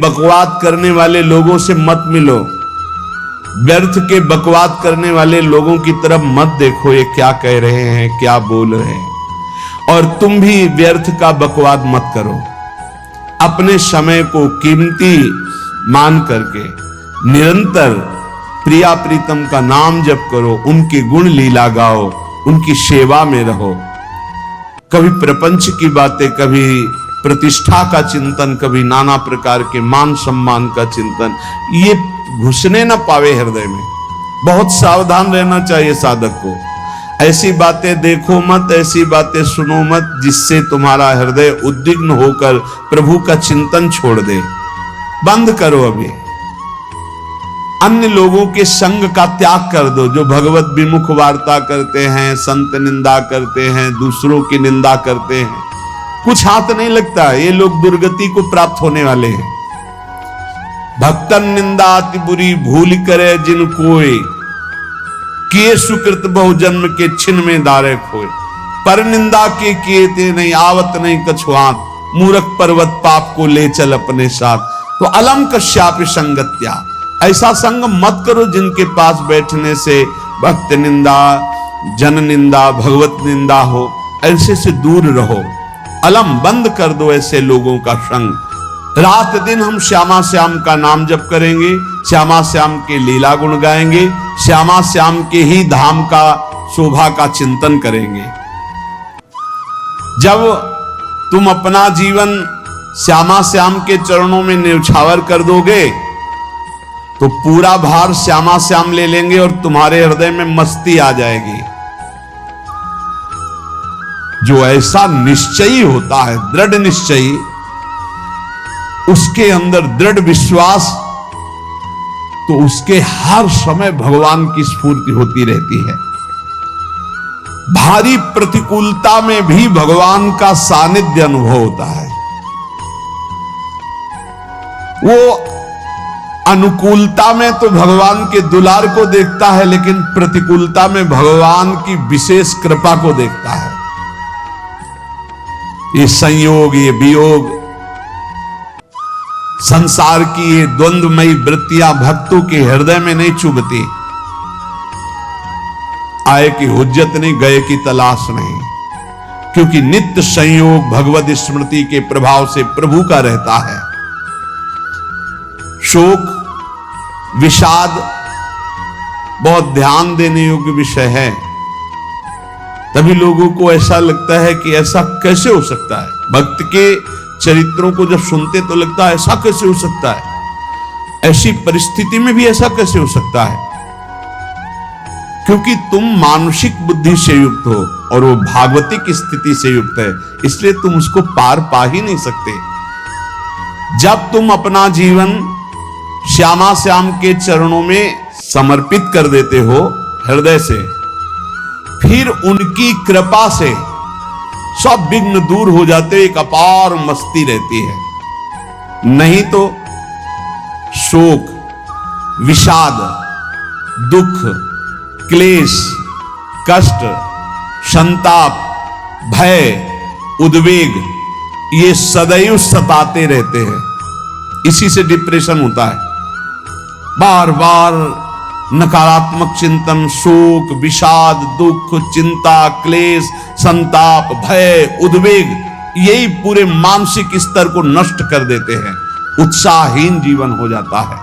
बकवाद करने वाले लोगों से मत मिलो, व्यर्थ के बकवाद करने वाले लोगों की तरफ मत देखो, ये क्या कह रहे हैं, क्या बोल रहे हैं। और तुम भी व्यर्थ का बकवाद मत करो। अपने समय को कीमती मान करके निरंतर प्रिया प्रीतम का नाम जप करो, उनकी गुण लीला गाओ, उनकी सेवा में रहो। कभी प्रपंच की बातें, कभी प्रतिष्ठा का चिंतन, कभी नाना प्रकार के मान सम्मान का चिंतन, ये घुसने ना पावे हृदय में। बहुत सावधान रहना चाहिए साधक को। ऐसी बातें देखो मत, ऐसी बातें सुनो मत जिससे तुम्हारा हृदय उद्विग्न होकर प्रभु का चिंतन छोड़ दे। बंद करो अभी। अन्य लोगों के संग का त्याग कर दो, जो भगवत विमुख वार्ता करते हैं, संत निंदा करते हैं, दूसरों की निंदा करते हैं, कुछ हाथ नहीं लगता। ये लोग दुर्गति को प्राप्त होने वाले हैं। भक्तन निंदा अति बुरी भूल करे जिन कोई, किए सुकृत बहु जन्म के छिन में दारे खोए। पर निंदा के किए ते नहीं आवत नहीं कछुआत, मूर्ख पर्वत पाप को ले चल अपने साथ। तो अलम कश्यापि संगत्या, ऐसा संग मत करो जिनके पास बैठने से भक्त निंदा, जन निंदा, भगवत निंदा हो। ऐसे से दूर रहो। अलम बंद कर दो ऐसे लोगों का संग। रात दिन हम श्यामा श्याम का नाम जप करेंगे, श्यामा श्याम के लीला गुण गाएंगे, श्यामा श्याम के ही धाम का शोभा का चिंतन करेंगे। जब तुम अपना जीवन श्यामा श्याम के चरणों में न्यौछावर कर दोगे तो पूरा भार श्यामा श्याम ले लेंगे और तुम्हारे हृदय में मस्ती आ जाएगी। जो ऐसा निश्चयी होता है, दृढ़ निश्चयी, उसके अंदर दृढ़ विश्वास, तो उसके हर समय भगवान की स्फूर्ति होती रहती है। भारी प्रतिकूलता में भी भगवान का सानिध्य अनुभव होता है। वो अनुकूलता में तो भगवान के दुलार को देखता है, लेकिन प्रतिकूलता में भगवान की विशेष कृपा को देखता है। ये संयोग, ये वियोग, संसार की ये द्वंद्वमयी वृत्तियां भक्तों के हृदय में नहीं चुभती। आए की हुज्जत नहीं, गए की तलाश नहीं, क्योंकि नित्य संयोग भगवत स्मृति के प्रभाव से प्रभु का रहता है। शोक, विषाद बहुत ध्यान देने योग्य विषय है। तभी लोगों को ऐसा लगता है कि ऐसा कैसे हो सकता है। भक्त के चरित्रों को जब सुनते तो लगता है ऐसा कैसे हो सकता है, ऐसी परिस्थिति में भी ऐसा कैसे हो सकता है। क्योंकि तुम मानसिक बुद्धि से युक्त हो और वो भागवतिक स्थिति से युक्त है, इसलिए तुम उसको पार पा ही नहीं सकते। जब तुम अपना जीवन श्यामा श्याम के चरणों में समर्पित कर देते हो हृदय से, फिर उनकी कृपा से सब विघ्न दूर हो जाते, एक अपार मस्ती रहती है। नहीं तो शोक, विषाद, दुख, क्लेश, कष्ट, संताप, भय, उद्वेग, ये सदैव सताते रहते हैं। इसी से डिप्रेशन होता है। बार बार नकारात्मक चिंतन, शोक, विषाद, दुख, चिंता, क्लेश, संताप, भय, उद्वेग, यही पूरे मानसिक स्तर को नष्ट कर देते हैं। उत्साहहीन जीवन हो जाता है।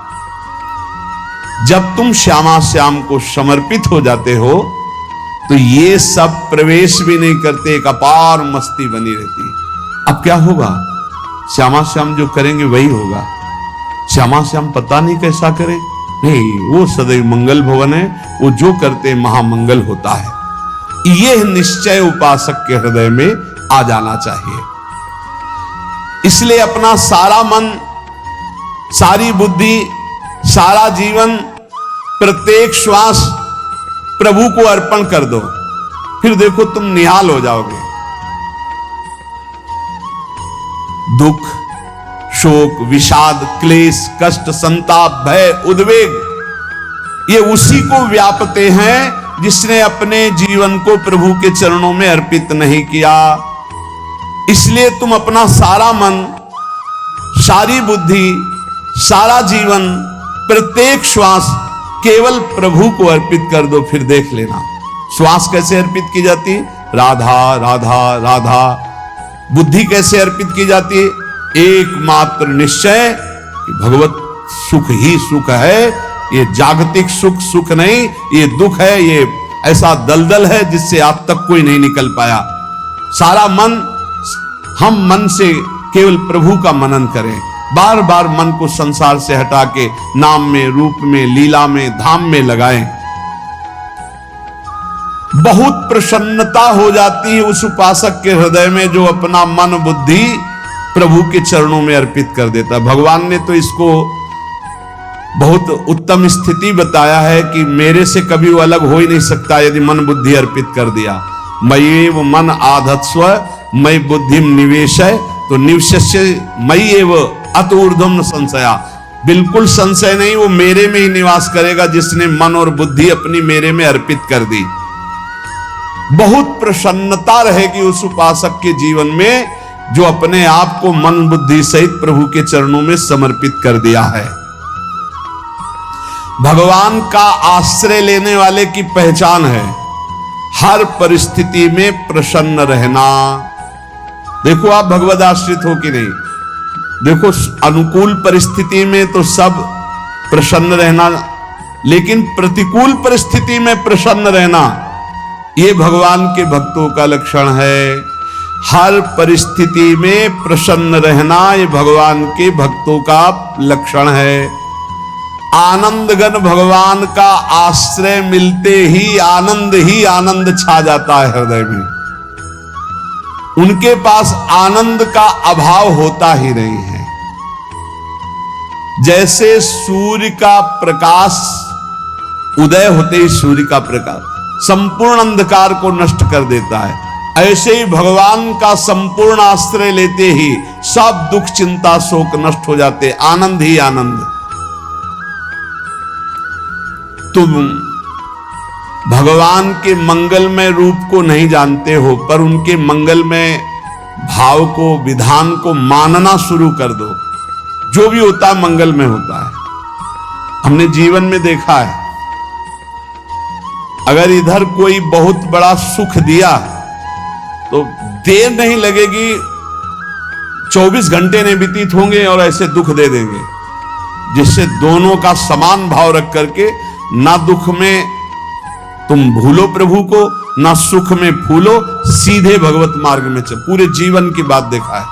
जब तुम श्यामा श्याम को समर्पित हो जाते हो तो ये सब प्रवेश भी नहीं करते, एक अपार मस्ती बनी रहती है। अब क्या होगा? श्यामा श्याम जो करेंगे वही होगा। श्यामा श्याम पता नहीं कैसा करें, नहीं, वो सदैव मंगल भवन है, वो जो करते महामंगल होता है। यह निश्चय उपासक के हृदय में आ जाना चाहिए। इसलिए अपना सारा मन, सारी बुद्धि, सारा जीवन, प्रत्येक श्वास प्रभु को अर्पण कर दो, फिर देखो तुम निहाल हो जाओगे। दुख, शोक, विषाद, क्लेश, कष्ट, संताप, भय, उद्वेग, ये उसी को व्यापते हैं जिसने अपने जीवन को प्रभु के चरणों में अर्पित नहीं किया। इसलिए तुम अपना सारा मन, सारी बुद्धि, सारा जीवन, प्रत्येक श्वास केवल प्रभु को अर्पित कर दो, फिर देख लेना श्वास कैसे अर्पित की जाती है। राधा राधा राधा। बुद्धि कैसे अर्पित की जाती है? एकमात्र निश्चय कि भगवत सुख ही सुख है, ये जागतिक सुख सुख नहीं, ये दुख है, ये ऐसा दलदल है जिससे आज तक कोई नहीं निकल पाया। सारा मन, हम मन से केवल प्रभु का मनन करें, बार बार मन को संसार से हटा के नाम में, रूप में, लीला में, धाम में लगाएं। बहुत प्रसन्नता हो जाती है उस उपासक के हृदय में जो अपना मन बुद्धि प्रभु के चरणों में अर्पित कर देता है। भगवान ने तो इसको बहुत उत्तम स्थिति बताया है कि मेरे से कभी वो अलग हो ही नहीं सकता यदि मन बुद्धि अर्पित कर दिया। मय्येव मन आधत्स्व मयि बुद्धिम निवेशय, तो निवशस्य मयि एव अत ऊर्ध्वम न संशया। बिल्कुल संशय नहीं, वो मेरे में ही निवास करेगा जिसने मन और बुद्धि अपनी मेरे में अर्पित कर दी। बहुत प्रसन्नता रहेगी उस उपासक के जीवन में जो अपने आप को मन बुद्धि सहित प्रभु के चरणों में समर्पित कर दिया है। भगवान का आश्रय लेने वाले की पहचान है हर परिस्थिति में प्रसन्न रहना। देखो आप भगवद आश्रित हो कि नहीं, देखो अनुकूल परिस्थिति में तो सब प्रसन्न रहना, लेकिन प्रतिकूल परिस्थिति में प्रसन्न रहना ये भगवान के भक्तों का लक्षण है। हर परिस्थिति में प्रसन्न रहना ये भगवान के भक्तों का लक्षण है। आनंदगन भगवान का आश्रय मिलते ही आनंद छा जाता है हृदय में। उनके पास आनंद का अभाव होता ही नहीं है। जैसे सूर्य का प्रकाश उदय होते ही सूर्य का प्रकाश संपूर्ण अंधकार को नष्ट कर देता है, ऐसे ही भगवान का संपूर्ण आश्रय लेते ही सब दुख चिंता शोक नष्ट हो जाते, आनंद ही आनंद। तुम भगवान के मंगलमय रूप को नहीं जानते हो, पर उनके मंगलमय भाव को, विधान को मानना शुरू कर दो। जो भी होता है मंगलमय होता है। हमने जीवन में देखा है, अगर इधर कोई बहुत बड़ा सुख दिया तो देर नहीं लगेगी, 24 घंटे नहीं व्यतीत होंगे और ऐसे दुख दे देंगे, जिससे दोनों का समान भाव रख करके ना दुख में तुम भूलो प्रभु को, ना सुख में फूलो, सीधे भगवत मार्ग में चल। पूरे जीवन की बात देखा है।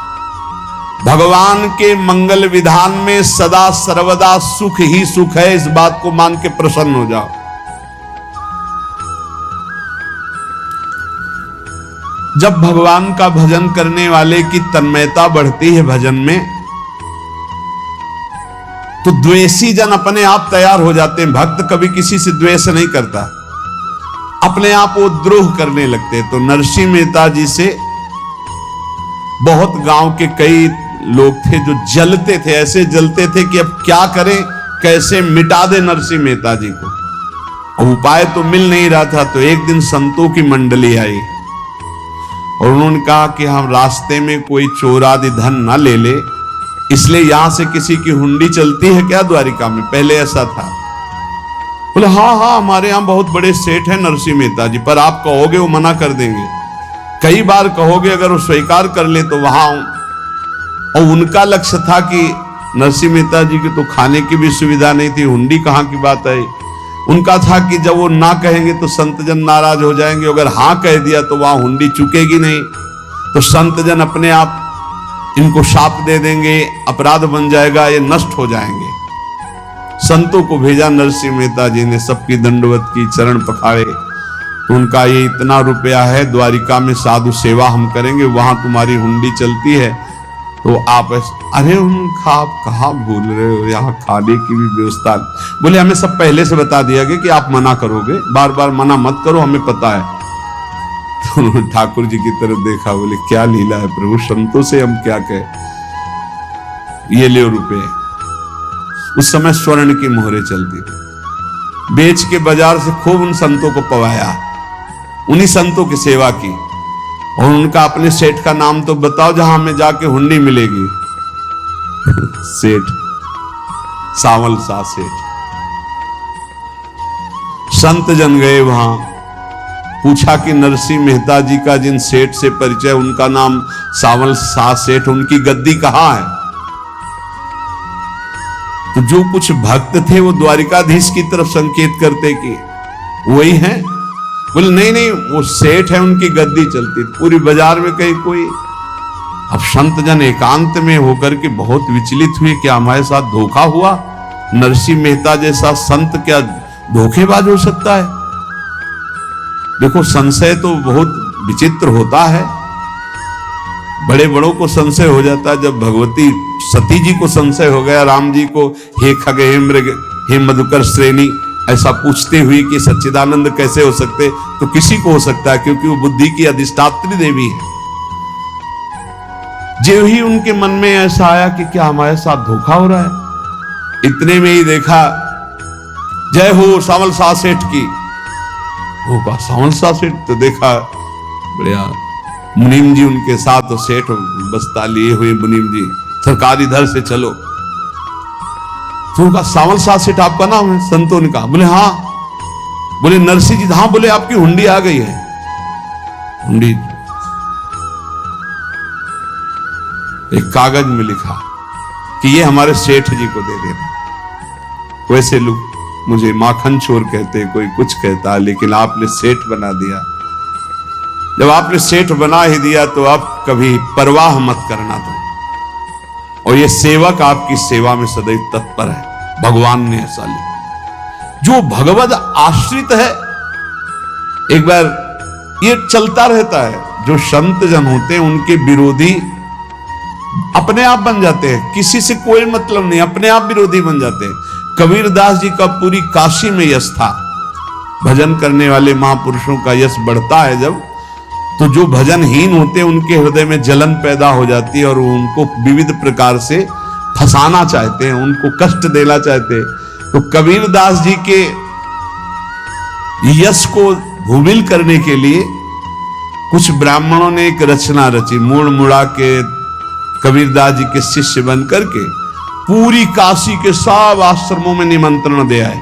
भगवान के मंगल विधान में सदा सर्वदा सुख ही सुख है, इस बात को मान के प्रसन्न हो जाओ। जब भगवान का भजन करने वाले की तन्मयता बढ़ती है भजन में, तो द्वेषी जन अपने आप तैयार हो जाते हैं। भक्त कभी किसी से द्वेष नहीं करता, अपने आप वो द्रोह करने लगते। तो नरसिंह मेहता जी से बहुत गांव के कई लोग थे जो जलते थे, ऐसे जलते थे कि अब क्या करें, कैसे मिटा दे नरसिंह मेहता जी को। अब उपाय तो मिल नहीं रहा था। तो एक दिन संतों की मंडली आई और उन्होंने कहा कि हम रास्ते में कोई चोर आदि धन ना ले ले, इसलिए यहां से किसी की हुंडी चलती है क्या द्वारिका में? पहले ऐसा था। बोले हाँ, हमारे यहां बहुत बड़े सेठ हैं नरसिंह मेहता जी, पर आप कहोगे वो मना कर देंगे। कई बार कहोगे, अगर वो स्वीकार कर ले तो वहां। और उनका लक्ष्य था कि नरसिंह मेहता जी की तो खाने की भी सुविधा नहीं थी, हुंडी कहां की बात है। उनका था कि जब वो ना कहेंगे तो संतजन नाराज हो जाएंगे, अगर हाँ कह दिया तो वहां हुंडी चुकेगी नहीं, तो संतजन अपने आप इनको शाप दे देंगे, अपराध बन जाएगा, ये नष्ट हो जाएंगे। संतों को भेजा नरसिंह मेहता जी ने, सबकी दंडवत की, चरण पखाड़े। तो उनका ये इतना रुपया है, द्वारिका में साधु सेवा हम करेंगे, वहां तुम्हारी हुंडी चलती है, तो आप अरे उनका आप कहाँ भूल रहे हो, यहाँ खाने की भी व्यवस्था। बोले हमें सब पहले से बता दिया गया कि आप मना करोगे, बार बार मना मत करो, हमें पता है। तो उन्होंने ठाकुर जी की तरफ देखा, बोले क्या लीला है प्रभु, संतों से हम क्या कहें, ये ले रुपए। उस समय स्वर्ण की मोहरें चलती थी, बेच के बाजार से खूब उन संतों को पवाया, उन्हीं संतों की सेवा की। और उनका अपने सेठ का नाम तो बताओ जहां हमें जाके हुंडी मिलेगी। सेठ सांवल सा सेठ। संत जन गए वहां, पूछा कि नरसिंह मेहता जी का जिन सेठ से परिचय, उनका नाम सांवल सा सेठ, उनकी गद्दी कहां है? तो जो कुछ भक्त थे वो द्वारिकाधीश की तरफ संकेत करते कि वही हैं। बोले नहीं नहीं, वो सेठ है, उनकी गद्दी चलती। पूरी बाजार में कहीं कोई। अब संत जन एकांत में होकर के बहुत विचलित हुए, क्या हमारे साथ धोखा हुआ? नरसिंह मेहता जैसा संत क्या धोखेबाज हो सकता है? देखो, संशय तो बहुत विचित्र होता है, बड़े बड़ों को संशय हो जाता है। जब भगवती सती जी को संशय हो गया, राम जी को हे खग हे मृग हे मधुकर श्रेणी ऐसा पूछते हुए कि सच्चिदानंद कैसे हो सकते, तो किसी को हो सकता है, क्योंकि वो बुद्धि की अधिष्ठात्री देवी है। जो ही उनके मन में ऐसा आया कि क्या हमारे साथ धोखा हो रहा है, इतने में ही देखा जय हो सांवल सा सेठ की। वो कहा सांवल सा सेठ? तो देखा बढ़िया मुनीम जी उनके साथ, तो सेठ बस्ता लिए हुए मुनीम जी, सरकार इधर से चलो। तो कहा सांवल सा सेठ आपका नाम है? संतों ने कहा। बोले हाँ। बोले नरसिंह जी? हाँ। बोले आपकी हुंडी आ गई है। हुंडी एक कागज में लिखा कि ये हमारे सेठ जी को दे देना। वैसे लोग मुझे माखन चोर कहते, कोई कुछ कहता है, लेकिन आपने सेठ बना दिया। जब आपने सेठ बना ही दिया तो आप कभी परवाह मत करना दो। और ये सेवक आपकी सेवा में सदैव तत्पर है। भगवान ने ऐसा लिखा। जो भगवद आश्रित है, एक बार ये चलता रहता है, जो संत जन होते हैं उनके विरोधी अपने आप बन जाते हैं, किसी से कोई मतलब नहीं, अपने आप विरोधी बन जाते हैं। कबीरदास जी का पूरी काशी में यश था। भजन करने वाले महापुरुषों का यश बढ़ता है जब, तो जो भजनहीन होते हैं उनके हृदय में जलन पैदा हो जाती है और वो उनको विविध प्रकार से फंसाना चाहते हैं, उनको कष्ट देना चाहते हैं। तो कबीरदास जी के यश को भूमिल करने के लिए कुछ ब्राह्मणों ने एक रचना रची। मुड़ मुड़ा के कबीरदास जी के शिष्य बन करके पूरी काशी के सब आश्रमों में निमंत्रण दे आए।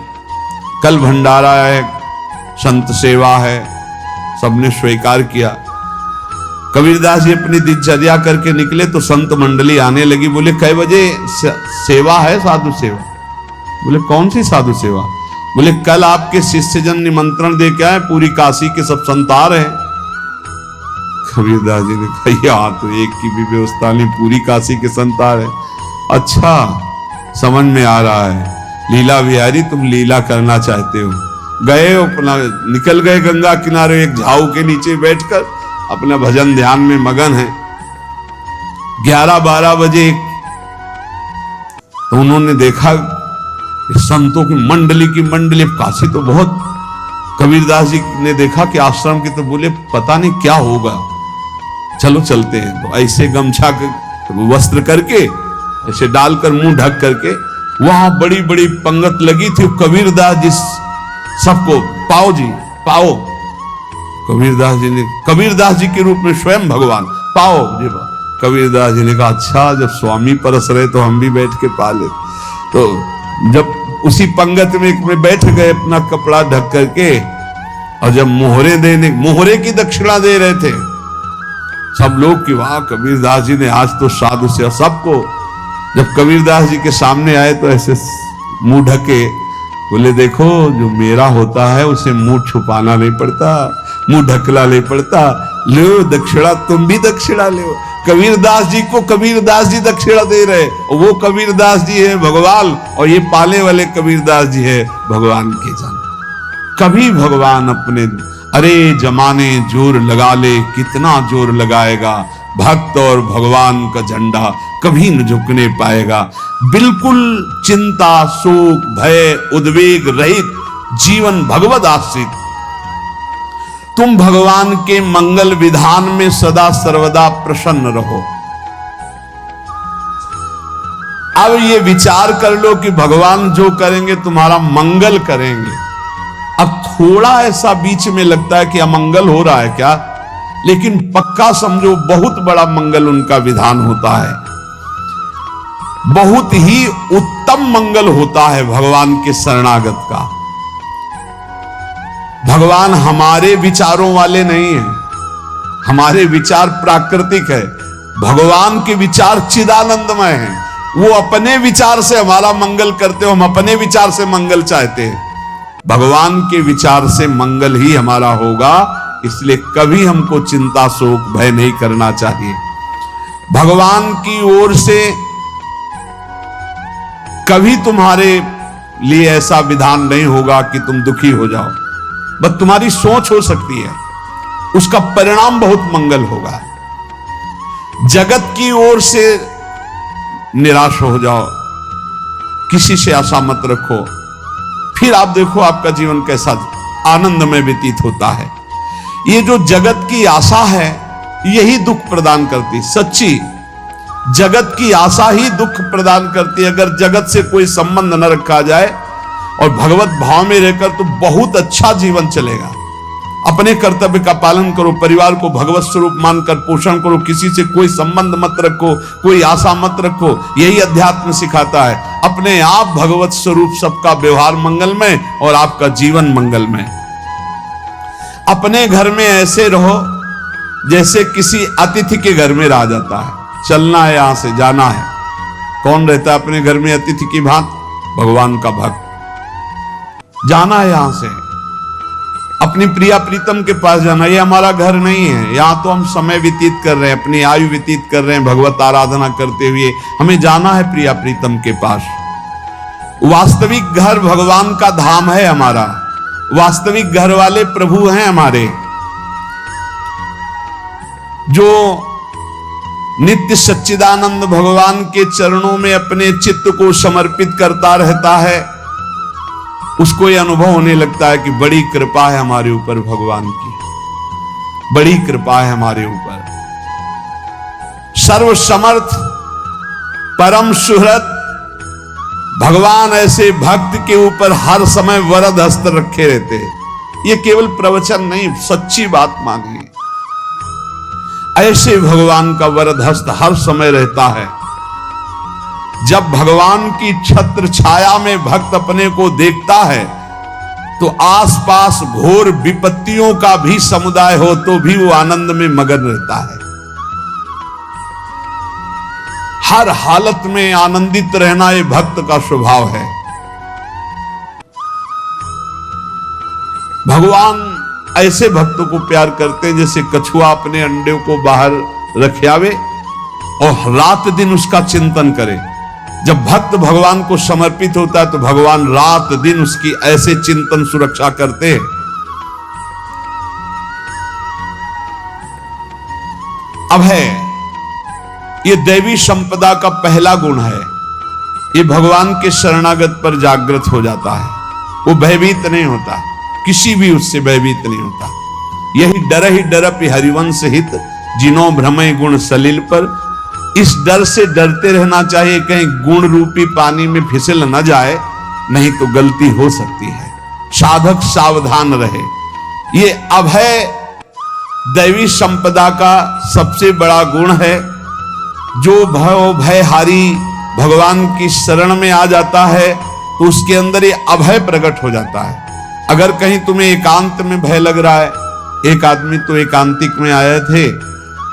कल भंडारा है, संत सेवा है, सबने स्वीकार किया। कबीरदास जी अपनी दिनचर्या करके निकले तो संत मंडली आने लगी। बोले कै बजे सेवा है? साधु सेवा। बोले कौन सी साधु सेवा? बोले कल आपके शिष्य जन निमंत्रण दे के आए, पूरी काशी के सब संत आ रहे हैं। कबीरदास जी ने कहा हाँ, तो एक की भी व्यवस्था नहीं, पूरी काशी के संत आ रहे। अच्छा, समझ में आ रहा है, लीला बिहारी तुम लीला करना चाहते हो। गए अपना निकल गए गंगा किनारे, एक झाऊ के नीचे बैठकर अपना भजन ध्यान में मगन है। 11-12 बजे तो उन्होंने देखा संतों की मंडली, काशी तो बहुत। कबीरदास जी ने देखा कि आश्रम की, तो बोले पता नहीं क्या होगा, चलो चलते हैं। तो ऐसे गमछा वस्त्र करके ऐसे डालकर मुंह ढक करके, वहां बड़ी बड़ी पंगत लगी थी। कबीरदास जी सबको पाओ जी पाओ। कबीरदास जी के रूप में स्वयं भगवान पाओ जी पाओ। कबीरदास जी ने कहा अच्छा, जब स्वामी परस रहे तो हम भी बैठ के पा ले। तो जब उसी पंगत में बैठ गए अपना कपड़ा ढक करके, और जब मोहरे की दक्षिणा दे रहे थे सब लोग कि वाह कबीरदास जी ने आज तो साधु से सबको। जब कबीरदास जी के सामने आए तो ऐसे मुंह ढके, बोले देखो जो मेरा होता है उसे मुंह छुपाना नहीं पड़ता, मुंह ढकला नहीं पड़ता। लो दक्षिणा, तुम भी दक्षिणा लो। कबीरदास जी को कबीरदास जी दक्षिणा दे रहे, और वो कबीरदास जी है भगवान, और ये पाले वाले कबीरदास जी है भगवान के जन। कभी भगवान अपने अरे जमाने जोर लगा ले, कितना जोर लगाएगा, भक्त और भगवान का झंडा कभी न झुकने पाएगा। बिल्कुल चिंता, शोक, भय, उद्वेग रहित जीवन भगवद आश्रित। तुम भगवान के मंगल विधान में सदा सर्वदा प्रसन्न रहो। अब ये विचार कर लो कि भगवान जो करेंगे तुम्हारा मंगल करेंगे। अब थोड़ा ऐसा बीच में लगता है कि अमंगल हो रहा है क्या, लेकिन पक्का समझो बहुत बड़ा मंगल उनका विधान होता है। बहुत ही उत्तम मंगल होता है भगवान के शरणागत का। भगवान हमारे विचारों वाले नहीं हैं, हमारे विचार प्राकृतिक है, भगवान के विचार चिदानंदमय हैं। वो अपने विचार से हमारा मंगल करते हो, हम अपने विचार से मंगल चाहते हैं। भगवान के विचार से मंगल ही हमारा होगा, इसलिए कभी हमको चिंता शोक भय नहीं करना चाहिए। भगवान की ओर से कभी तुम्हारे लिए ऐसा विधान नहीं होगा कि तुम दुखी हो जाओ, बस तुम्हारी सोच हो सकती है, उसका परिणाम बहुत मंगल होगा। जगत की ओर से निराश हो जाओ, किसी से आशा मत रखो, फिर आप देखो आपका जीवन कैसा आनंद में व्यतीत होता है। ये जो जगत की आशा है यही दुख प्रदान करती, सच्ची जगत की आशा ही दुख प्रदान करती है। अगर जगत से कोई संबंध न रखा जाए और भगवत भाव में रहकर तो बहुत अच्छा जीवन चलेगा। अपने कर्तव्य का पालन करो, परिवार को भगवत स्वरूप मानकर पोषण करो, किसी से कोई संबंध मत रखो, कोई आशा मत रखो, यही अध्यात्म सिखाता है। अपने आप भगवत स्वरूप, सबका व्यवहार मंगलमय और आपका जीवन मंगलमय। अपने घर में ऐसे रहो जैसे किसी अतिथि के घर में रह जाता है, चलना है, यहां से जाना है। कौन रहता है अपने घर में अतिथि की भांति? भगवान का भक्त। जाना है यहां से, अपनी प्रिया प्रीतम के पास जाना। ये हमारा घर नहीं है, यहां तो हम समय व्यतीत कर रहे हैं, अपनी आयु व्यतीत कर रहे हैं भगवत आराधना करते हुए। हमें जाना है प्रिया प्रीतम के पास। वास्तविक घर भगवान का धाम है हमारा, वास्तविक घर वाले प्रभु हैं हमारे, जो नित्य सच्चिदानंद भगवान के चरणों में अपने चित्त को समर्पित करता रहता है। उसको यह अनुभव होने लगता है कि बड़ी कृपा है हमारे ऊपर, भगवान की बड़ी कृपा है हमारे ऊपर। सर्वसमर्थ परम सुहृद भगवान ऐसे भक्त के ऊपर हर समय वरद हस्त रखे रहते हैं। ये केवल प्रवचन नहीं, सच्ची बात मानिए। ऐसे भगवान का वरद हस्त हर समय रहता है। जब भगवान की छत्र छाया में भक्त अपने को देखता है तो आसपास घोर विपत्तियों का भी समुदाय हो तो भी वो आनंद में मगन रहता है। हर हालत में आनंदित रहना ये भक्त का स्वभाव है। भगवान ऐसे भक्तों को प्यार करते हैं जैसे कछुआ अपने अंडे को बाहर रख आवे और रात दिन उसका चिंतन करे। जब भक्त भगवान को समर्पित होता है तो भगवान रात दिन उसकी ऐसे चिंतन सुरक्षा करते हैं। अभय, ये दैवी संपदा का पहला गुण है। ये भगवान के शरणागत पर जागृत हो जाता है, वो भयभीत नहीं होता, किसी भी उससे भयभीत नहीं होता। यही डर ही डरप हरिवंश हित, जिनो भ्रमय गुण सलिल पर। इस डर से डरते रहना चाहिए कहीं गुण रूपी पानी में फिसल न जाए, नहीं तो गलती हो सकती है। साधक सावधान रहे। ये अभय दैवी संपदा का सबसे बड़ा गुण है। जो भयहारी भगवान की शरण में आ जाता है तो उसके अंदर ये अभय प्रकट हो जाता है। अगर कहीं तुम्हें एकांत में भय लग रहा है, एक आदमी तो एकांतिक में आए थे,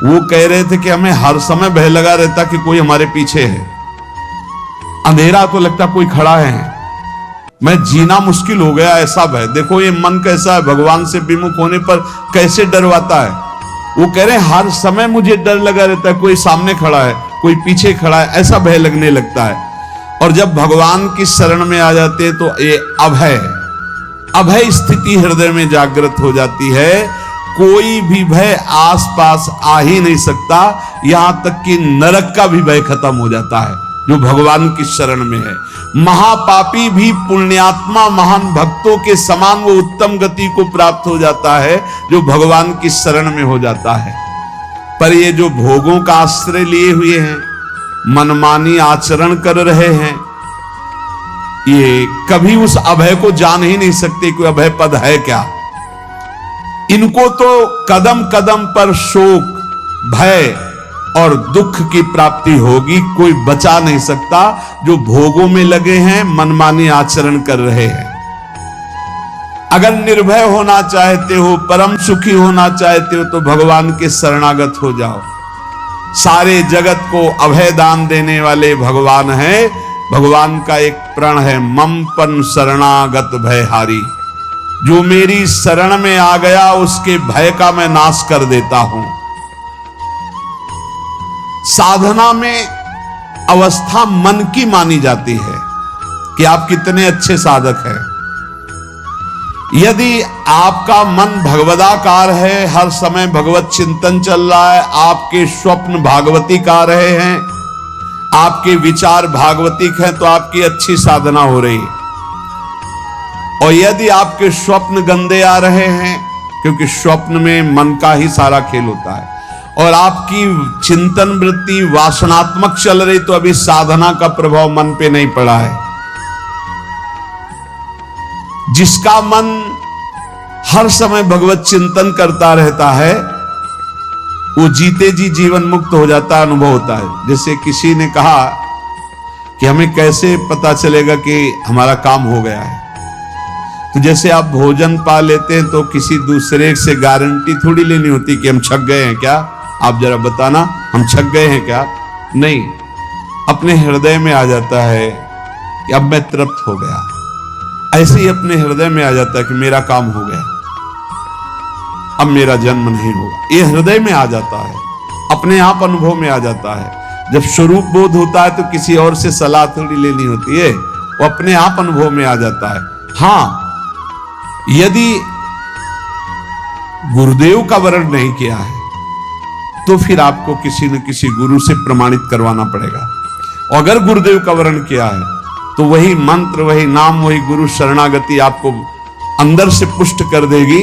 वो कह रहे थे कि हमें हर समय भय लगा रहता कि कोई हमारे पीछे है, अंधेरा तो लगता कोई खड़ा है, मैं जीना मुश्किल हो गया, ऐसा भय। देखो ये मन कैसा है, भगवान से विमुख होने पर कैसे डरवाता है। वो कह रहे हैं हर समय मुझे डर लगा रहता है, कोई सामने खड़ा है, कोई पीछे खड़ा है, ऐसा भय लगने लगता है। और जब भगवान की शरण में आ जाते हैं तो ये अभय स्थिति हृदय में जागृत हो जाती है। कोई भी भय आसपास आ ही नहीं सकता, यहां तक कि नरक का भी भय खत्म हो जाता है जो भगवान की शरण में है। महापापी भी पुण्यात्मा महान भक्तों के समान वो उत्तम गति को प्राप्त हो जाता है जो भगवान की शरण में हो जाता है। पर ये जो भोगों का आश्रय लिए हुए हैं, मनमानी आचरण कर रहे हैं, ये कभी उस अभय को जान ही नहीं सकते कि अभय पद है क्या। इनको तो कदम कदम पर शोक, भय, और दुख की प्राप्ति होगी। कोई बचा नहीं सकता जो भोगों में लगे हैं, मनमानी आचरण कर रहे हैं। अगर निर्भय होना चाहते हो, परम सुखी होना चाहते हो, तो भगवान के शरणागत हो जाओ। सारे जगत को अभय दान देने वाले भगवान हैं। भगवान का एक प्रण है, मम पन शरणागत भयहारी। जो मेरी शरण में आ गया उसके भय का मैं नाश कर देता हूं। साधना में अवस्था मन की मानी जाती है कि आप कितने अच्छे साधक हैं। यदि आपका मन भगवदाकार है, हर समय भगवत चिंतन चल रहा है, आपके स्वप्न भागवती का रहे हैं, आपके विचार भागवतिक हैं, तो आपकी अच्छी साधना हो रही है। और यदि आपके स्वप्न गंदे आ रहे हैं, क्योंकि स्वप्न में मन का ही सारा खेल होता है, और आपकी चिंतन वृत्ति वासनात्मक चल रही, तो अभी साधना का प्रभाव मन पे नहीं पड़ा है। जिसका मन हर समय भगवत चिंतन करता रहता है, वो जीते जी जीवन मुक्त हो जाता, अनुभव होता है। जैसे किसी ने कहा कि हमें कैसे पता चलेगा कि हमारा काम हो गया है, तो जैसे आप भोजन पा लेते हैं तो किसी दूसरे से गारंटी थोड़ी लेनी होती कि हम छक गए हैं क्या, आप जरा बताना हम छक गए हैं क्या। नहीं, अपने हृदय में आ जाता है कि अब मैं तृप्त हो गया। ऐसे ही अपने हृदय में आ जाता है कि मेरा काम हो गया, अब मेरा जन्म नहीं होगा। ये हृदय में आ जाता है, अपने आप अनुभव में आ जाता है। जब स्वरूप बोध होता है तो किसी और से सलाह थोड़ी लेनी होती है, वो अपने आप अनुभव में आ जाता है। हाँ, यदि गुरुदेव का वर्ण नहीं किया है तो फिर आपको किसी न किसी गुरु से प्रमाणित करवाना पड़ेगा। अगर गुरुदेव का वर्ण किया है तो वही मंत्र, वही नाम, वही गुरु शरणागति आपको अंदर से पुष्ट कर देगी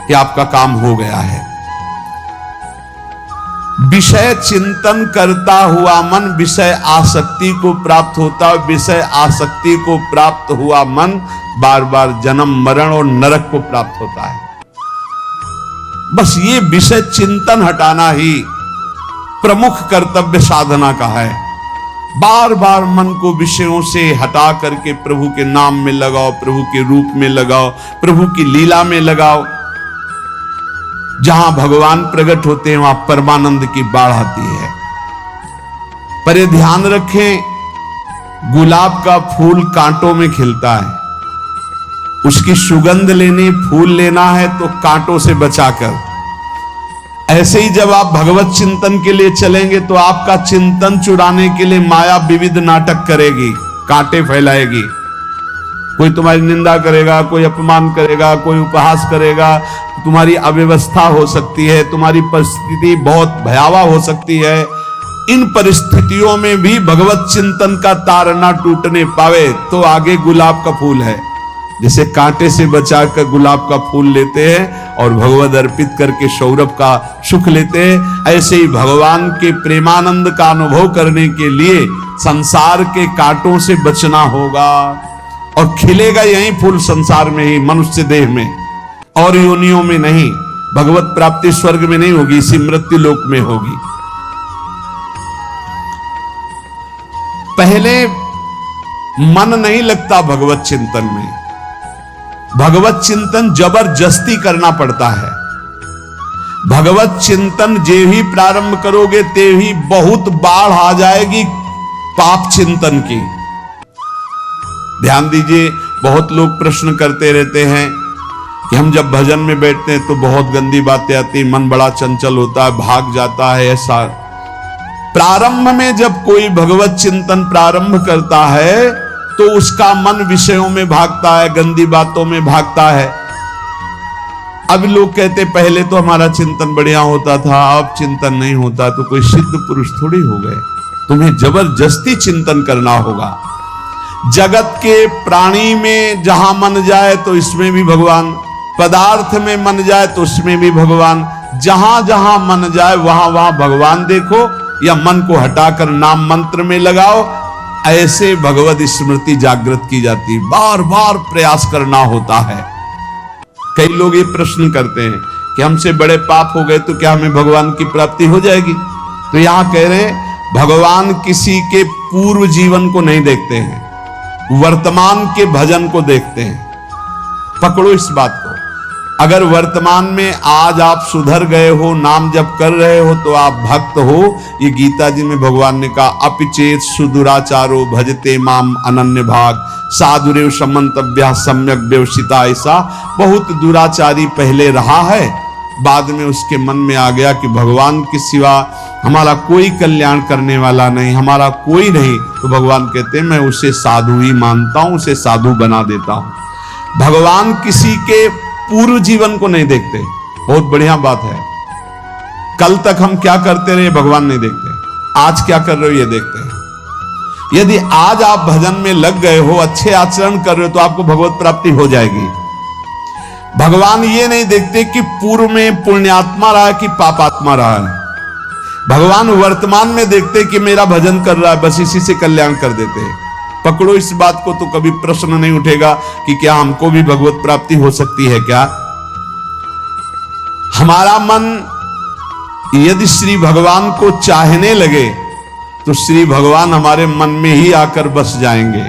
कि आपका काम हो गया है। विषय चिंतन करता हुआ मन विषय आसक्ति को प्राप्त होता, विषय आसक्ति को प्राप्त हुआ मन बार बार जन्म मरण और नरक को प्राप्त होता है। बस ये विषय चिंतन हटाना ही प्रमुख कर्तव्य साधना का है। बार बार मन को विषयों से हटा करके प्रभु के नाम में लगाओ, प्रभु के रूप में लगाओ, प्रभु की लीला में लगाओ। जहां भगवान प्रकट होते हैं वहां परमानंद की बाढ़ आती है। पर ये ध्यान रखें, गुलाब का फूल कांटों में खिलता है, उसकी सुगंध लेनी, फूल लेना है तो कांटों से बचाकर। ऐसे ही जब आप भगवत चिंतन के लिए चलेंगे तो आपका चिंतन चुराने के लिए माया विविध नाटक करेगी, कांटे फैलाएगी। कोई तुम्हारी निंदा करेगा, कोई अपमान करेगा, कोई उपहास करेगा, तुम्हारी अव्यवस्था हो सकती है, तुम्हारी परिस्थिति बहुत भयावह हो सकती है। इन परिस्थितियों में भी भगवत चिंतन का तार ना टूटने पावे तो आगे गुलाब का फूल है। जैसे कांटे से बचाकर गुलाब का फूल लेते हैं और भगवद अर्पित करके सौरभ का सुख लेते हैं, ऐसे ही भगवान के प्रेमानंद का अनुभव करने के लिए संसार के कांटों से बचना होगा। और खिलेगा यही फूल संसार में ही, मनुष्य देह में, और योनियों में नहीं। भगवत प्राप्ति स्वर्ग में नहीं होगी, इसी मृत्यु लोक में होगी। पहले मन नहीं लगता भगवत चिंतन में, भगवत चिंतन जबरदस्ती करना पड़ता है। भगवत चिंतन जे ही प्रारंभ करोगे ते ही बहुत बाढ़ आ जाएगी पाप चिंतन की। ध्यान दीजिए, बहुत लोग प्रश्न करते रहते हैं कि हम जब भजन में बैठते हैं तो बहुत गंदी बातें आती, मन बड़ा चंचल होता है, भाग जाता है। ऐसा प्रारंभ में जब कोई भगवत चिंतन प्रारंभ करता है तो उसका मन विषयों में भागता है, गंदी बातों में भागता है। अब लोग कहते पहले तो हमारा चिंतन बढ़िया होता था, अब चिंतन नहीं होता, तो कोई सिद्ध पुरुष थोड़ी हो गए। तुम्हें जबरदस्ती चिंतन करना होगा। जगत के प्राणी में जहां मन जाए तो इसमें भी भगवान, पदार्थ में मन जाए तो उसमें भी भगवान, जहां जहां मन जाए वहां वहां भगवान देखो, या मन को हटाकर नाम मंत्र में लगाओ। ऐसे भगवत स्मृति जागृत की जाती, बार बार प्रयास करना होता है। कई लोग ये प्रश्न करते हैं कि हमसे बड़े पाप हो गए तो क्या हमें भगवान की प्राप्ति हो जाएगी? तो यहां कह रहे हैं भगवान किसी के पूर्व जीवन को नहीं देखते हैं, वर्तमान के भजन को देखते हैं। पकड़ो इस बात को। अगर वर्तमान में आज आप सुधर गए हो, नाम जप कर रहे हो, तो आप भक्त हो। ये गीता जी में भगवान ने कहा, अपिचेत सुदुराचारो भजते माम अनन्य भाग साधुरेव समंतव्या सम्यक व्यवसिता। ऐसा बहुत दुराचारी पहले रहा है, बाद में उसके मन में आ गया कि भगवान के सिवा हमारा कोई कल्याण करने वाला नहीं, हमारा कोई नहीं, तो भगवान कहते हैं मैं उसे साधु ही मानता हूं, उसे साधु बना देता हूं। भगवान किसी के पूर्व जीवन को नहीं देखते। बहुत बढ़िया बात है। कल तक हम क्या करते रहे भगवान नहीं देखते, आज क्या कर रहे हो ये देखते हैं। यदि आज आप भजन में लग गए हो, अच्छे आचरण कर रहे हो, तो आपको भगवत प्राप्ति हो जाएगी। भगवान ये नहीं देखते कि पूर्व में पुण्यात्मा रहा है कि पापात्मा रहा है। भगवान वर्तमान में देखते कि मेरा भजन कर रहा है, बस इसी से कल्याण कर देते हैं। पकड़ो इस बात को, तो कभी प्रश्न नहीं उठेगा कि क्या हमको भी भगवत प्राप्ति हो सकती है क्या। हमारा मन यदि श्री भगवान को चाहने लगे तो श्री भगवान हमारे मन में ही आकर बस जाएंगे।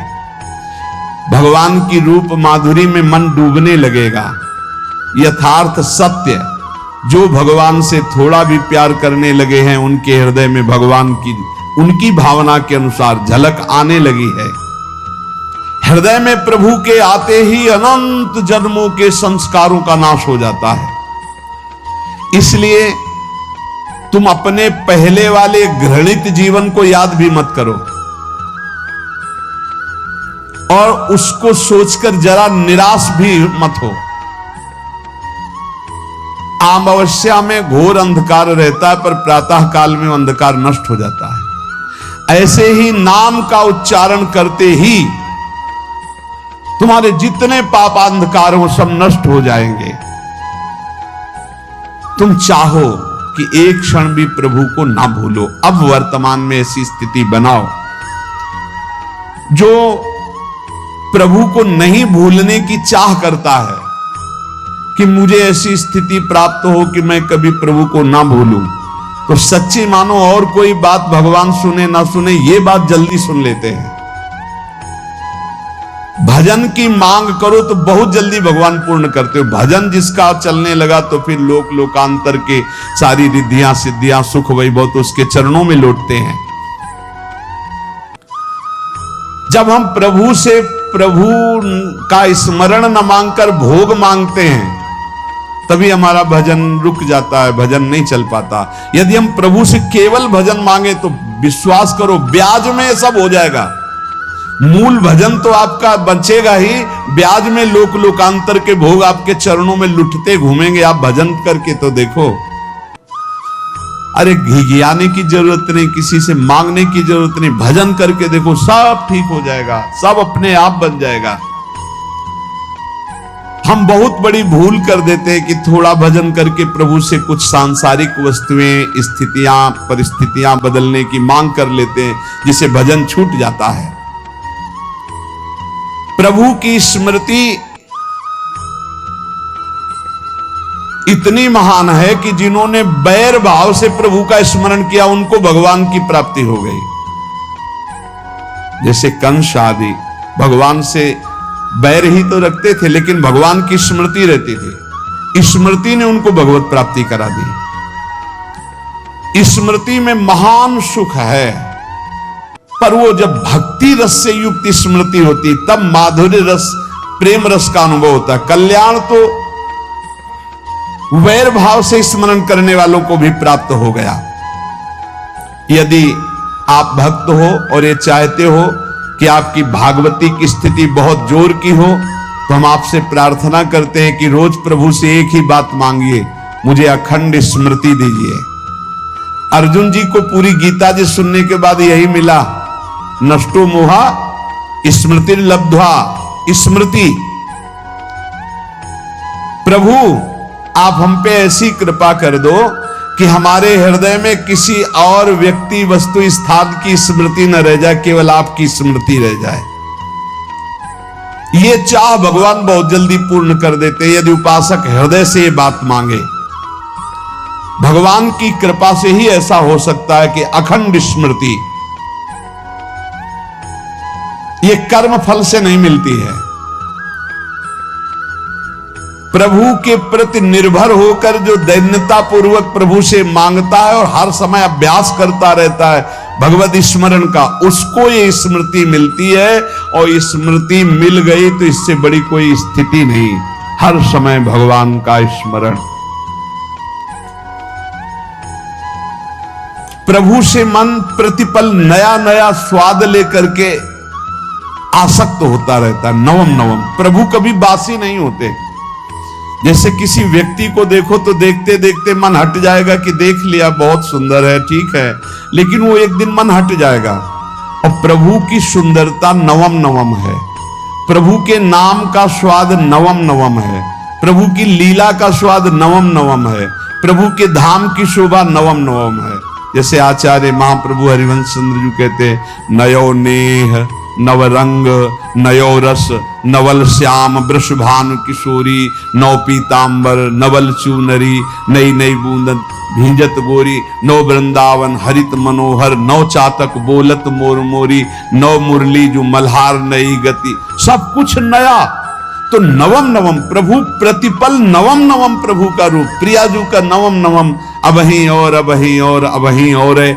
भगवान की रूप माधुरी में मन डूबने लगेगा। यथार्थ सत्य, जो भगवान से थोड़ा भी प्यार करने लगे हैं, उनके हृदय में भगवान की उनकी भावना के अनुसार झलक आने लगी है। हृदय में प्रभु के आते ही अनंत जन्मों के संस्कारों का नाश हो जाता है। इसलिए तुम अपने पहले वाले घृणित जीवन को याद भी मत करो और उसको सोचकर जरा निराश भी मत हो। अमावस्या में घोर अंधकार रहता है, पर प्रातः काल में अंधकार नष्ट हो जाता है। ऐसे ही नाम का उच्चारण करते ही तुम्हारे जितने पाप अंधकार हो सब नष्ट हो जाएंगे। तुम चाहो कि एक क्षण भी प्रभु को ना भूलो। अब वर्तमान में ऐसी स्थिति बनाओ। जो प्रभु को नहीं भूलने की चाह करता है कि मुझे ऐसी स्थिति प्राप्त हो कि मैं कभी प्रभु को ना भूलूं, तो सच्ची मानो और कोई बात भगवान सुने ना सुने, ये बात जल्दी सुन लेते हैं। भजन की मांग करो तो बहुत जल्दी भगवान पूर्ण करते हो। भजन जिसका चलने लगा तो फिर लोक लोकांतर के सारी रिद्धियां सिद्धियां सुख वैभव तो उसके चरणों में लौटते हैं। जब हम प्रभु से प्रभु का स्मरण न मांगकर भोग मांगते हैं, तभी हमारा भजन रुक जाता है, भजन नहीं चल पाता। यदि हम प्रभु से केवल भजन मांगे तो विश्वास करो ब्याज में सब हो जाएगा। मूल भजन तो आपका बचेगा ही, ब्याज में लोक लोकांतर के भोग आपके चरणों में लुटते घूमेंगे। आप भजन करके तो देखो। अरे घिघियाने की जरूरत नहीं, किसी से मांगने की जरूरत नहीं, भजन करके देखो, सब ठीक हो जाएगा, सब अपने आप बन जाएगा। हम बहुत बड़ी भूल कर देते हैं कि थोड़ा भजन करके प्रभु से कुछ सांसारिक वस्तुएं, स्थितियां, परिस्थितियां बदलने की मांग कर लेते हैं, जिससे भजन छूट जाता है। प्रभु की स्मृति इतनी महान है कि जिन्होंने बैर भाव से प्रभु का स्मरण किया उनको भगवान की प्राप्ति हो गई। जैसे कंस आदि भगवान से बैर ही तो रखते थे, लेकिन भगवान की स्मृति रहती थी। स्मृति ने उनको भगवत प्राप्ति करा दी। स्मृति में महान सुख है, पर वो जब भक्ति रस से युक्त स्मृति होती तब माधुर्य रस, प्रेम रस का अनुभव होता है। कल्याण तो वैर भाव से स्मरण करने वालों को भी प्राप्त हो गया। यदि आप भक्त हो और ये चाहते हो कि आपकी भागवती की स्थिति बहुत जोर की हो, तो हम आपसे प्रार्थना करते हैं कि रोज प्रभु से एक ही बात मांगिए, मुझे अखंड स्मृति दीजिए। अर्जुन जी को पूरी गीता जी सुनने के बाद यही मिला, नष्टो मोहा स्मृति लब्ध्वा। स्मृति, प्रभु आप हम पे ऐसी कृपा कर दो कि हमारे हृदय में किसी और व्यक्ति, वस्तु, स्थान की स्मृति न रह जाए, केवल आपकी स्मृति रह जाए। ये चाह भगवान बहुत जल्दी पूर्ण कर देते यदि उपासक हृदय से ये बात मांगे। भगवान की कृपा से ही ऐसा हो सकता है कि अखंड स्मृति ये कर्म फल से नहीं मिलती है। प्रभु के प्रति निर्भर होकर जो दैन्यता पूर्वक प्रभु से मांगता है और हर समय अभ्यास करता रहता है भगवत स्मरण का, उसको ये स्मृति मिलती है। और स्मृति मिल गई तो इससे बड़ी कोई स्थिति नहीं, हर समय भगवान का स्मरण। प्रभु से मन प्रतिपल नया नया स्वाद लेकर के आसक्त होता रहता है, नवम नवम। प्रभु कभी बासी नहीं होते। जैसे किसी व्यक्ति को देखो तो देखते देखते मन हट जाएगा कि देख लिया बहुत सुंदर है, ठीक है, लेकिन वो एक दिन मन हट जाएगा। और प्रभु की सुंदरता नवम नवम है, प्रभु के नाम का स्वाद नवम नवम है, प्रभु की लीला का स्वाद नवम नवम है, प्रभु के धाम की शोभा नवम नवम है। जैसे आचार्य महाप्रभु हरिवंश चंद्र जी कहते, नयो नेह नवरंग नयो रस नवल श्याम वृषभानु किशोरी, नौ पीतांबर नवल चूनरी, नई नई बूंदन भींजत गोरी, नौ वृंदावन हरित मनोहर, नौ चातक बोलत मोर मोरी, नौ मुरली जो मल्हार नई गति, सब कुछ नया। तो नवम नवम प्रभु प्रतिपल नवम नवम प्रभु का रूप, प्रियाजू का नवम नवम, अबहीं और अबहीं और अबहीं और है।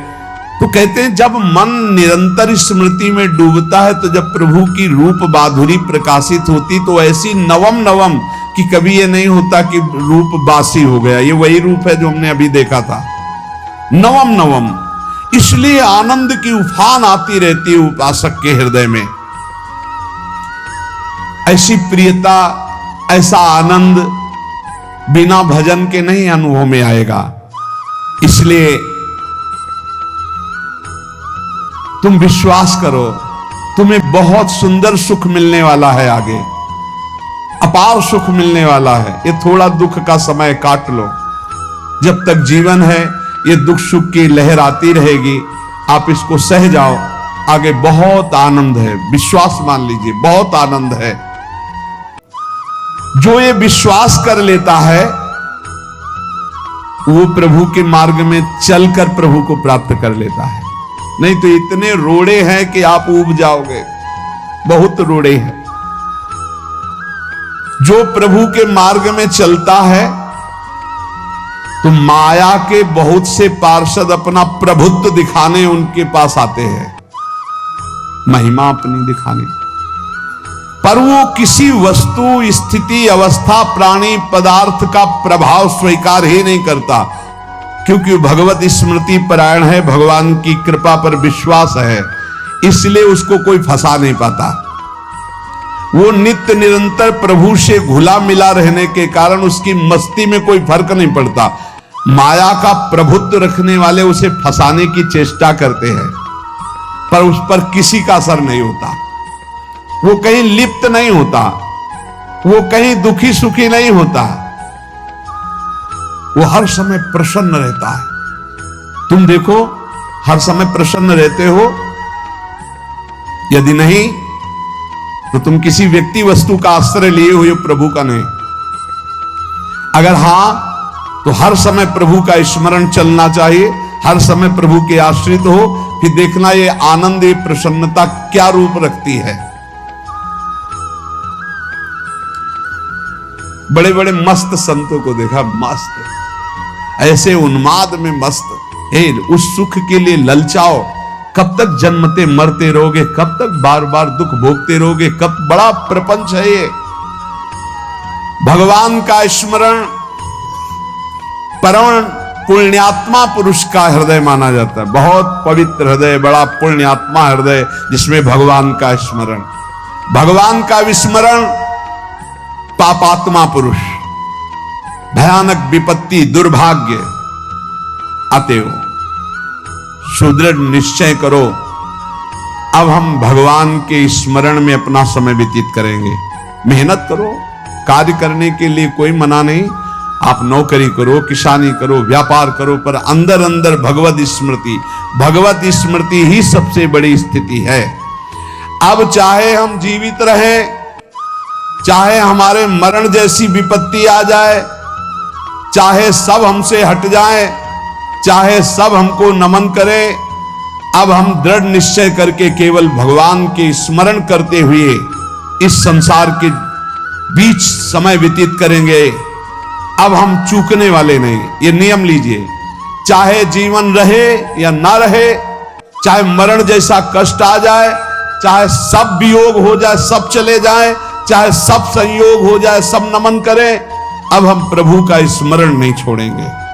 तो कहते हैं जब मन निरंतर स्मृति में डूबता है तो जब प्रभु की रूप माधुरी प्रकाशित होती तो ऐसी नवम नवम कि कभी ये नहीं होता कि रूप बासी हो गया। ये वही रूप है जो हमने अभी देखा था, नवम नवम। इसलिए आनंद की उफान आती रहती है उपासक के हृदय में। ऐसी प्रियता, ऐसा आनंद बिना भजन के नहीं अनुभव में आएगा। इसलिए तुम विश्वास करो, तुम्हें बहुत सुंदर सुख मिलने वाला है, आगे अपार सुख मिलने वाला है। ये थोड़ा दुख का समय काट लो, जब तक जीवन है ये दुख सुख की लहर आती रहेगी, आप इसको सह जाओ, आगे बहुत आनंद है। विश्वास मान लीजिए, बहुत आनंद है। जो ये विश्वास कर लेता है वो प्रभु के मार्ग में चलकर प्रभु को प्राप्त कर लेता है। नहीं तो इतने रोड़े हैं कि आप ऊब जाओगे, बहुत रोड़े हैं। जो प्रभु के मार्ग में चलता है तो माया के बहुत से पार्षद अपना प्रभुत्व दिखाने उनके पास आते हैं, महिमा अपनी दिखाने, पर वो किसी वस्तु, स्थिति, अवस्था, प्राणी, पदार्थ का प्रभाव स्वीकार ही नहीं करता, क्योंकि भगवत स्मृति परायण है, भगवान की कृपा पर विश्वास है, इसलिए उसको कोई फंसा नहीं पाता। वो नित्य निरंतर प्रभु से घुला मिला रहने के कारण उसकी मस्ती में कोई फर्क नहीं पड़ता। माया का प्रभुत्व रखने वाले उसे फंसाने की चेष्टा करते हैं, पर उस पर किसी का असर नहीं होता। वो कहीं लिप्त नहीं होता, वो कहीं दुखी सुखी नहीं होता, वो हर समय प्रसन्न रहता है। तुम देखो, हर समय प्रसन्न रहते हो? यदि नहीं तो तुम किसी व्यक्ति वस्तु का आश्रय लिए हुए प्रभु का नहीं। अगर हां तो हर समय प्रभु का स्मरण चलना चाहिए, हर समय प्रभु के आश्रित हो, फिर देखना ये आनंद, ये प्रसन्नता क्या रूप रखती है। बड़े बड़े मस्त संतों को देखा, मस्त ऐसे उन्माद में मस्त, हे उस सुख के लिए ललचाओ, कब तक जन्मते मरते रहोगे, कब तक बार बार दुख भोगते रहोगे, कब, बड़ा प्रपंच है ये। भगवान का स्मरण परम पुण्यात्मा पुरुष का हृदय माना जाता है, बहुत पवित्र हृदय, बड़ा पुण्यात्मा हृदय जिसमें भगवान का स्मरण। भगवान का विस्मरण पापात्मा पुरुष, भयानक विपत्ति, दुर्भाग्य आते हो। सुदृढ़ निश्चय करो, अब हम भगवान के स्मरण में अपना समय व्यतीत करेंगे। मेहनत करो, कार्य करने के लिए कोई मना नहीं, आप नौकरी करो, किसानी करो, व्यापार करो, पर अंदर अंदर भगवत स्मृति, भगवत स्मृति ही सबसे बड़ी स्थिति है। अब चाहे हम जीवित रहें, चाहे हमारे मरण जैसी विपत्ति आ जाए, चाहे सब हमसे हट जाए, चाहे सब हमको नमन करें, अब हम दृढ़ निश्चय करके केवल भगवान के स्मरण करते हुए इस संसार के बीच समय व्यतीत करेंगे। अब हम चूकने वाले नहीं, ये नियम लीजिए। चाहे जीवन रहे या ना रहे, चाहे मरण जैसा कष्ट आ जाए, चाहे सब वियोग हो जाए, सब चले जाए, चाहे सब संयोग हो जाए, सब नमन करें, अब हम प्रभु का स्मरण नहीं छोड़ेंगे।